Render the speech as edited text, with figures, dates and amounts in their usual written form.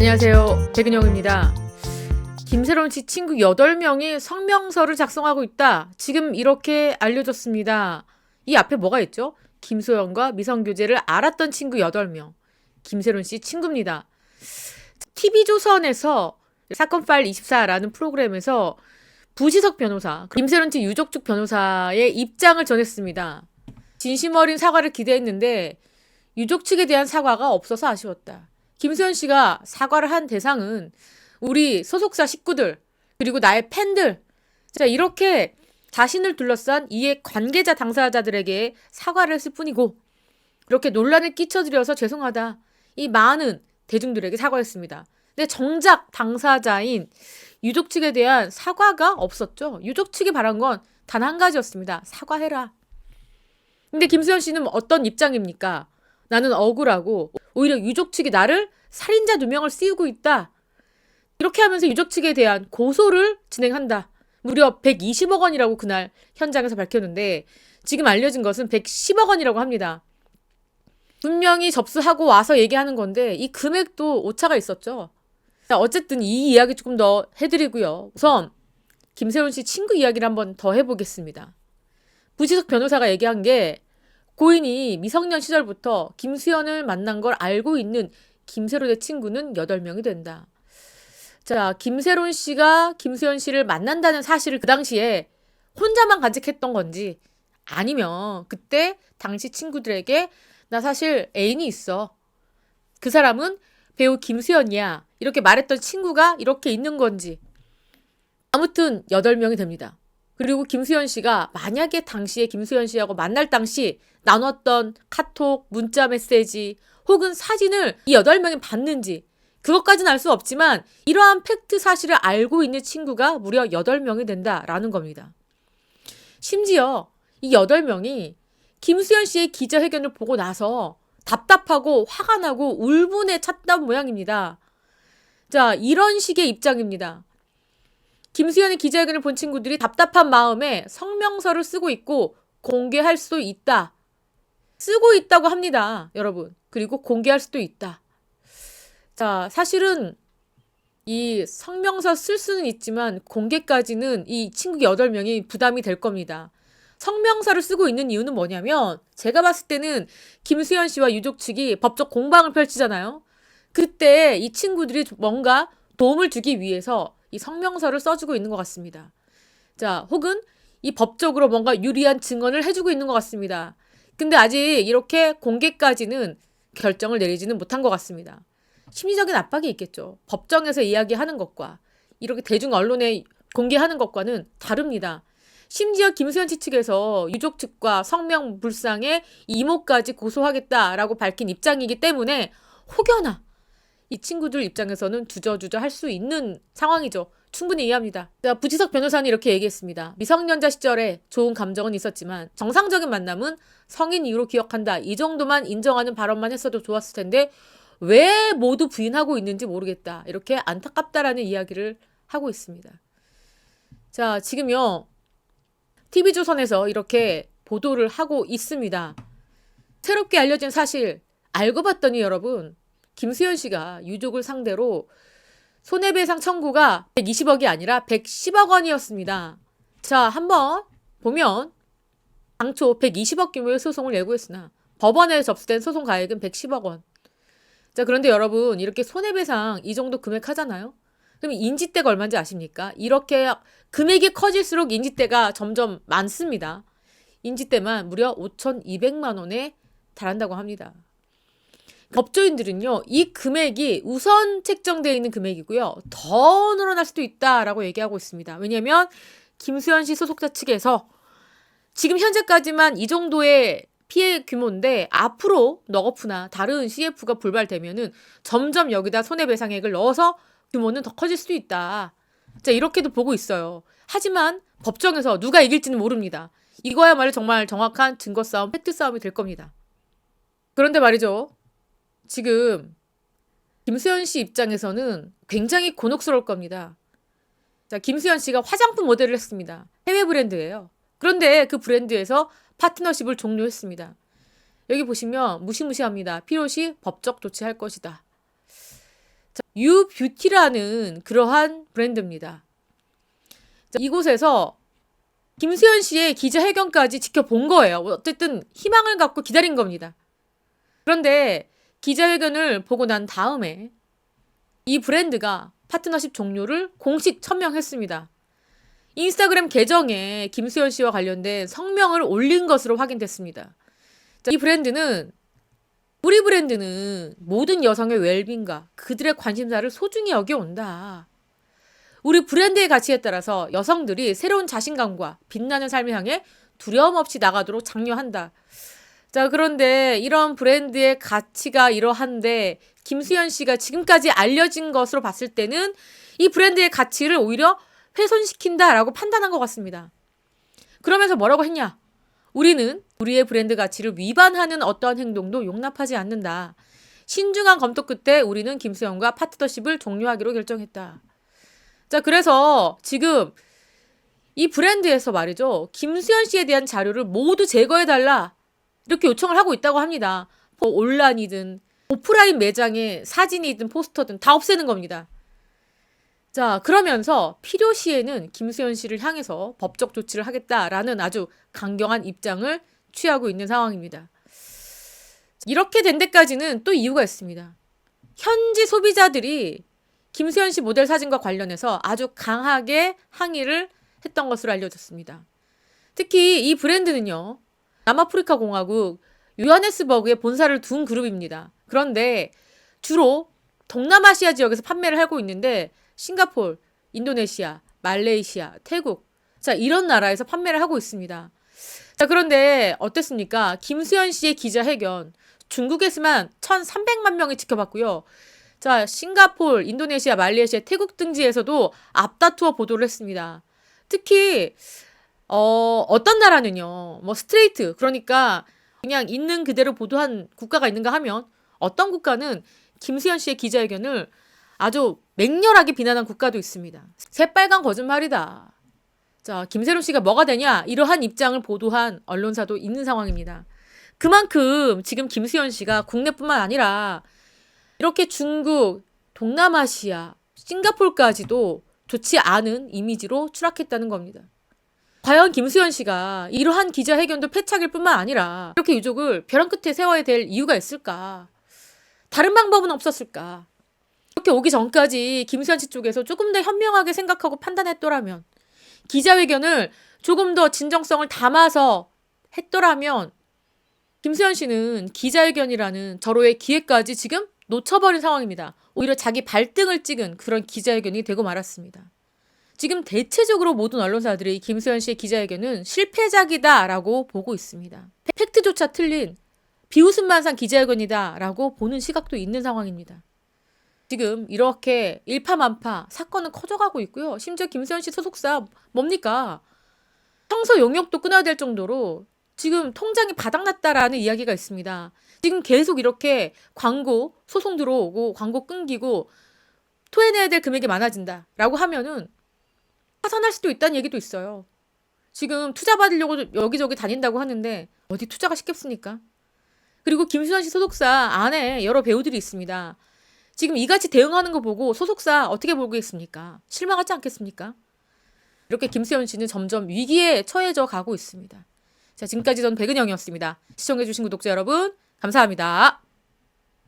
안녕하세요. 백은영입니다. 김세론 씨 친구 8명이 성명서를 작성하고 있다. 지금 이렇게 알려졌습니다. 이 앞에 뭐가 있죠? 김소연과 미성교제를 알았던 친구 8명. 김세론 씨 친구입니다. TV조선에서 사건 파일 24라는 프로그램에서 부지석 변호사, 김세론 씨 유족 측 변호사의 입장을 전했습니다. 진심 어린 사과를 기대했는데 유족 측에 대한 사과가 없어서 아쉬웠다. 김소연 씨가 사과를 한 대상은 우리 소속사 식구들 그리고 나의 팬들, 자 이렇게 자신을 둘러싼 이해 관계자 당사자들에게 사과를 했을 뿐이고 이렇게 논란을 끼쳐드려서 죄송하다. 이 많은 대중들에게 사과했습니다. 근데 정작 당사자인 유족 측에 대한 사과가 없었죠. 유족 측이 바란 건 단 한 가지였습니다. 사과해라. 근데 김소연 씨는 어떤 입장입니까? 나는 억울하고 오히려 유족 측이 나를 살인자 2명을 씌우고 있다. 이렇게 하면서 유족 측에 대한 고소를 진행한다. 무려 120억 원이라고 그날 현장에서 밝혔는데 지금 알려진 것은 110억 원이라고 합니다. 분명히 접수하고 와서 얘기하는 건데 이 금액도 오차가 있었죠. 자, 어쨌든 이 이야기 조금 더 해드리고요. 우선 김세론 씨 친구 이야기를 한번 더 해보겠습니다. 부지석 변호사가 얘기한 게 고인이 미성년 시절부터 김수현을 만난 걸 알고 있는 김세론의 친구는 8명이 된다. 자, 김세론 씨가 김수현 씨를 만난다는 사실을 그 당시에 혼자만 간직했던 건지 아니면 그때 당시 친구들에게 나 사실 애인이 있어. 그 사람은 배우 김수현이야. 이렇게 말했던 친구가 이렇게 있는 건지. 아무튼 8명이 됩니다. 그리고 김수현 씨가 만약에 당시에 김수현 씨하고 만날 당시 나눴던 카톡, 문자 메시지 혹은 사진을 이 8명이 봤는지 그것까지는 알 수 없지만 이러한 팩트 사실을 알고 있는 친구가 무려 8명이 된다라는 겁니다. 심지어 이 8명이 김수현 씨의 기자회견을 보고 나서 답답하고 화가 나고 울분에 찼던 모양입니다. 자, 이런 식의 입장입니다. 김수현의 기자회견을 본 친구들이 답답한 마음에 성명서를 쓰고 있고 공개할 수도 있다. 쓰고 있다고 합니다, 여러분. 그리고 공개할 수도 있다. 자, 사실은 이 성명서 쓸 수는 있지만 공개까지는 이 친구 8명이 부담이 될 겁니다. 성명서를 쓰고 있는 이유는 뭐냐면 제가 봤을 때는 김수현 씨와 유족 측이 법적 공방을 펼치잖아요. 그때 이 친구들이 뭔가 도움을 주기 위해서 이 성명서를 써주고 있는 것 같습니다. 자, 혹은 이 법적으로 뭔가 유리한 증언을 해주고 있는 것 같습니다. 근데 아직 이렇게 공개까지는 결정을 내리지는 못한 것 같습니다. 심리적인 압박이 있겠죠. 법정에서 이야기하는 것과 이렇게 대중 언론에 공개하는 것과는 다릅니다. 심지어 김수현 씨 측에서 유족 측과 성명 불상의 이모까지 고소하겠다라고 밝힌 입장이기 때문에 혹여나 이 친구들 입장에서는 주저주저 할 수 있는 상황이죠. 충분히 이해합니다. 부지석 변호사는 이렇게 얘기했습니다. 미성년자 시절에 좋은 감정은 있었지만 정상적인 만남은 성인 이후로 기억한다. 이 정도만 인정하는 발언만 했어도 좋았을 텐데 왜 모두 부인하고 있는지 모르겠다. 이렇게 안타깝다라는 이야기를 하고 있습니다. 자, 지금요. TV조선에서 이렇게 보도를 하고 있습니다. 새롭게 알려진 사실 알고 봤더니 여러분 김수현 씨가 유족을 상대로 손해배상 청구가 120억이 아니라 110억 원이었습니다. 자, 한번 보면 당초 120억 규모의 소송을 예고했으나 법원에 접수된 소송 가액은 110억 원. 자, 그런데 여러분 이렇게 손해배상 이 정도 금액 하잖아요? 그럼 인지대가 얼마인지 아십니까? 이렇게 금액이 커질수록 인지대가 점점 많습니다. 인지대만 무려 5,200만 원에 달한다고 합니다. 법조인들은요, 이 금액이 우선 책정되어 있는 금액이고요. 더 늘어날 수도 있다라고 얘기하고 있습니다. 왜냐하면 김수현 씨 소속사 측에서 지금 현재까지만 이 정도의 피해 규모인데 앞으로 너거프나 다른 CF가 불발되면은 점점 여기다 손해배상액을 넣어서 규모는 더 커질 수도 있다. 자, 이렇게도 보고 있어요. 하지만 법정에서 누가 이길지는 모릅니다. 이거야말로 정말 정확한 증거 싸움, 팩트 싸움이 될 겁니다. 그런데 말이죠. 지금 김수현 씨 입장에서는 굉장히 곤혹스러울 겁니다. 자, 김수현 씨가 화장품 모델을 했습니다. 해외 브랜드예요. 그런데 그 브랜드에서 파트너십을 종료했습니다. 여기 보시면 무시무시합니다. 필요시 법적 조치할 것이다. 자, 유뷰티라는 그러한 브랜드입니다. 자, 이곳에서 김수현 씨의 기자회견까지 지켜본 거예요. 어쨌든 희망을 갖고 기다린 겁니다. 그런데 기자회견을 보고 난 다음에 이 브랜드가 파트너십 종료를 공식 천명했습니다. 인스타그램 계정에 김수현 씨와 관련된 성명을 올린 것으로 확인됐습니다. 자, 이 브랜드는 우리 브랜드는 모든 여성의 웰빙과 그들의 관심사를 소중히 여겨온다. 우리 브랜드의 가치에 따라서 여성들이 새로운 자신감과 빛나는 삶을 향해 두려움 없이 나가도록 장려한다. 자, 그런데 이런 브랜드의 가치가 이러한데 김수현 씨가 지금까지 알려진 것으로 봤을 때는 이 브랜드의 가치를 오히려 훼손시킨다라고 판단한 것 같습니다. 그러면서 뭐라고 했냐? 우리는 우리의 브랜드 가치를 위반하는 어떠한 행동도 용납하지 않는다. 신중한 검토 끝에 우리는 김수현과 파트너십을 종료하기로 결정했다. 자, 그래서 지금 이 브랜드에서 말이죠. 김수현 씨에 대한 자료를 모두 제거해달라. 이렇게 요청을 하고 있다고 합니다. 뭐 온라인이든 오프라인 매장의 사진이든 포스터든 다 없애는 겁니다. 자, 그러면서 필요시에는 김수현 씨를 향해서 법적 조치를 하겠다라는 아주 강경한 입장을 취하고 있는 상황입니다. 이렇게 된 데까지는 또 이유가 있습니다. 현지 소비자들이 김수현 씨 모델 사진과 관련해서 아주 강하게 항의를 했던 것으로 알려졌습니다. 특히 이 브랜드는요. 남아프리카 공화국 요하네스버그에 본사를 둔 그룹입니다. 그런데 주로 동남아시아 지역에서 판매를 하고 있는데 싱가포르, 인도네시아, 말레이시아, 태국 자 이런 나라에서 판매를 하고 있습니다. 자 그런데 어땠습니까? 김수현 씨의 기자회견 중국에서만 1,300만 명이 지켜봤고요. 자 싱가포르, 인도네시아, 말레이시아, 태국 등지에서도 앞다투어 보도를 했습니다. 특히 어떤 나라는요. 뭐 스트레이트 그러니까 그냥 있는 그대로 보도한 국가가 있는가 하면 어떤 국가는 김수현 씨의 기자회견을 아주 맹렬하게 비난한 국가도 있습니다. 새빨간 거짓말이다. 자, 김세론 씨가 뭐가 되냐? 이러한 입장을 보도한 언론사도 있는 상황입니다. 그만큼 지금 김수현 씨가 국내뿐만 아니라 이렇게 중국, 동남아시아, 싱가포르까지도 좋지 않은 이미지로 추락했다는 겁니다. 과연 김수현 씨가 이러한 기자회견도 패착일 뿐만 아니라 이렇게 유족을 벼랑 끝에 세워야 될 이유가 있을까? 다른 방법은 없었을까? 이렇게 오기 전까지 김수현 씨 쪽에서 조금 더 현명하게 생각하고 판단했더라면 기자회견을 조금 더 진정성을 담아서 했더라면 김수현 씨는 기자회견이라는 절호의 기회까지 지금 놓쳐버린 상황입니다. 오히려 자기 발등을 찍은 그런 기자회견이 되고 말았습니다. 지금 대체적으로 모든 언론사들이 김수현 씨의 기자회견은 실패작이다라고 보고 있습니다. 팩트조차 틀린 비웃음만상 기자회견이다라고 보는 시각도 있는 상황입니다. 지금 이렇게 일파만파 사건은 커져가고 있고요. 심지어 김수현 씨 소속사 뭡니까? 청소 용역도 끊어야 될 정도로 지금 통장이 바닥났다라는 이야기가 있습니다. 지금 계속 이렇게 광고 소송 들어오고 광고 끊기고 토해내야 될 금액이 많아진다라고 하면은 파산할 수도 있다는 얘기도 있어요. 지금 투자 받으려고 여기저기 다닌다고 하는데 어디 투자가 쉽겠습니까? 그리고 김수현 씨 소속사 안에 여러 배우들이 있습니다. 지금 이같이 대응하는 거 보고 소속사 어떻게 보겠습니까? 실망하지 않겠습니까? 이렇게 김수현 씨는 점점 위기에 처해져 가고 있습니다. 자, 지금까지 전 백은영이었습니다. 시청해주신 구독자 여러분 감사합니다.